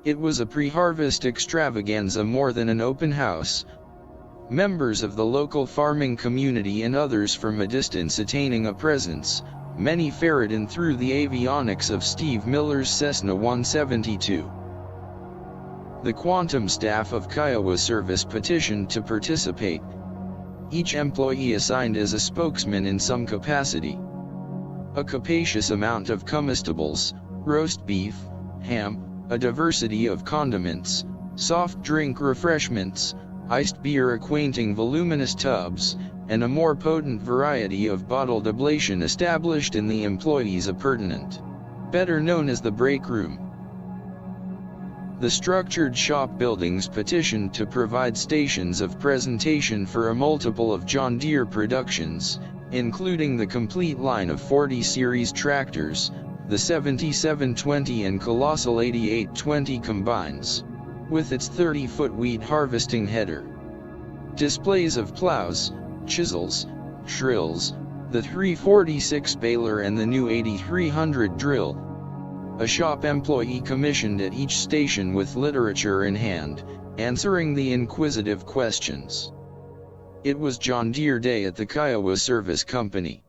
It was a pre-harvest extravaganza more than an open house. Members of the local farming community and others from a distance attaining a presence, many ferret in through the avionics of Steve Miller's Cessna 172. The Quantum staff of Kiowa service petitioned to participate, each employee assigned as a spokesman in some capacity. A capacious amount of comestibles, roast beef, ham, a diversity of condiments, soft drink refreshments, iced beer acquainting voluminous tubs, and a more potent variety of bottled ablation established in the employees' appurtenant, better known as the break room. The structured shop buildings petitioned to provide stations of presentation for a multiple of John Deere productions, including the complete line of 40 series tractors, the 7720 and colossal 8820 combines, with its 30-foot wheat harvesting header. Displays of plows, chisels, drills, the 346 baler and the new 8300 drill. A shop employee commissioned at each station with literature in hand, answering the inquisitive questions. It was John Deere Day at the Kiowa Service Company.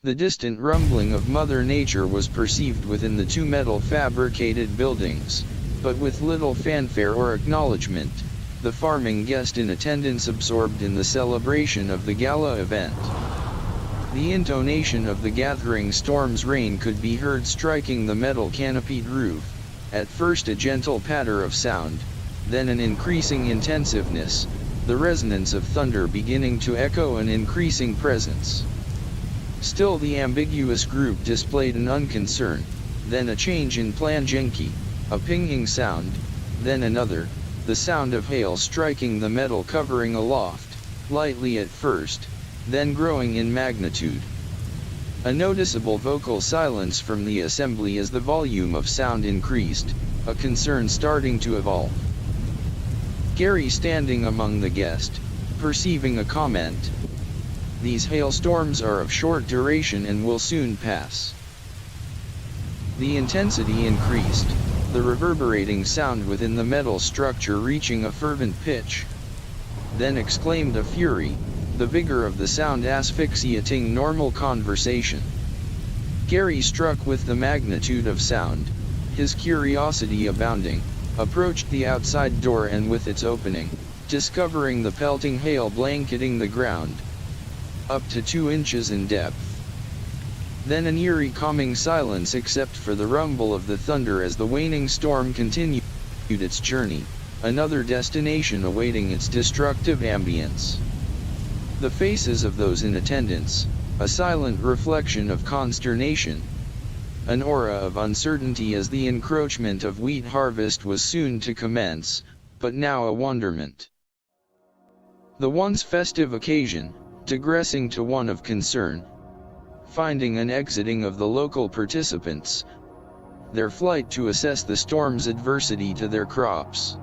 The distant rumbling of Mother Nature was perceived within the two metal-fabricated buildings, but with little fanfare or acknowledgement, the farming guest in attendance absorbed in the celebration of the gala event. The intonation of the gathering storm's rain could be heard striking the metal canopied roof, at first a gentle patter of sound, then an increasing intensiveness, the resonance of thunder beginning to echo an increasing presence. Still the ambiguous group displayed an unconcern, then a change in planjenki, a pinging sound, then another, the sound of hail striking the metal covering aloft, lightly at first, then growing in magnitude. A noticeable vocal silence from the assembly as the volume of sound increased, a concern starting to evolve. Gary standing among the guest, perceiving a comment. These hailstorms are of short duration and will soon pass. The intensity increased, the reverberating sound within the metal structure reaching a fervent pitch. Then exclaimed a fury, the vigor of the sound asphyxiating normal conversation. Gary, struck with the magnitude of sound, his curiosity abounding, approached the outside door and with its opening, discovering the pelting hail blanketing the ground, up to 2 inches in depth. Then an eerie calming silence except for the rumble of the thunder as the waning storm continued its journey, another destination awaiting its destructive ambience. The faces of those in attendance, a silent reflection of consternation, an aura of uncertainty as the encroachment of wheat harvest was soon to commence, but now a wonderment. The once festive occasion, digressing to one of concern, finding an exiting of the local participants, their flight to assess the storm's adversity to their crops.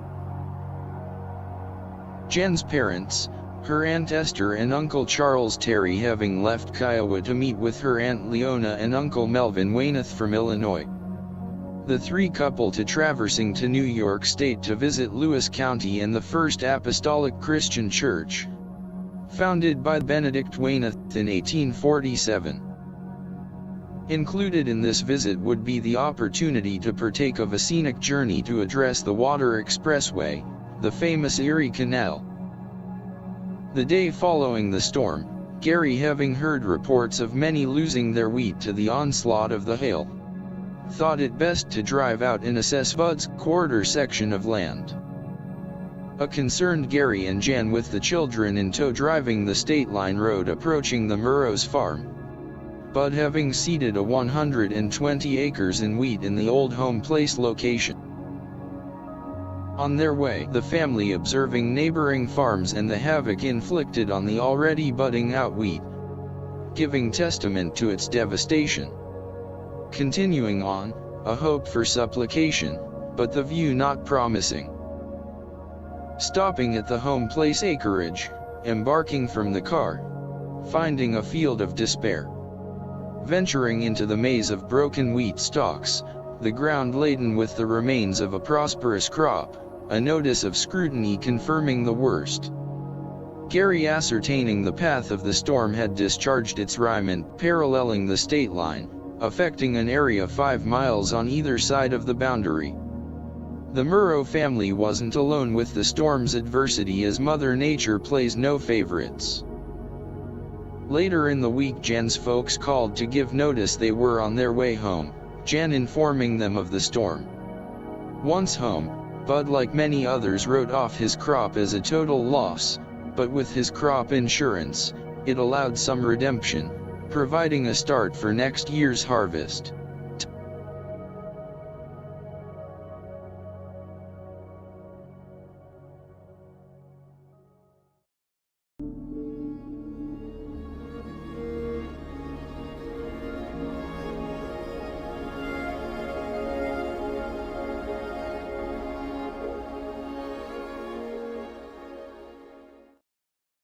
Jen's parents, her Aunt Esther and Uncle Charles Terry, having left Kiowa to meet with her Aunt Leona and Uncle Melvin Wayneth from Illinois. The three couple to traversing to New York State to visit Lewis County and the First Apostolic Christian Church, founded by Benedict Wayneth in 1847. Included in this visit would be the opportunity to partake of a scenic journey to address the Water Expressway, the famous Erie Canal. The day following the storm, Gary, having heard reports of many losing their wheat to the onslaught of the hail, thought it best to drive out and assess Bud's quarter section of land. A concerned Gary and Jen with the children in tow driving the state line road approaching the Murrows farm. Bud having seeded a 120 acres in wheat in the old home place location. On their way, the family observing neighboring farms and the havoc inflicted on the already budding out wheat, giving testament to its devastation. Continuing on, a hope for supplication, but the view not promising. Stopping at the home place acreage, embarking from the car, finding a field of despair. Venturing into the maze of broken wheat stalks, the ground laden with the remains of a prosperous crop, a notice of scrutiny confirming the worst. Gary ascertaining the path of the storm had discharged its remnant paralleling the state line, affecting an area 5 miles on either side of the boundary. The Murrow family wasn't alone with the storm's adversity, as Mother Nature plays no favorites. Later in the week, Jan's folks called to give notice they were on their way home, Jan informing them of the storm. Once home, Bud, like many others, wrote off his crop as a total loss, but with his crop insurance, it allowed some redemption, providing a start for next year's harvest.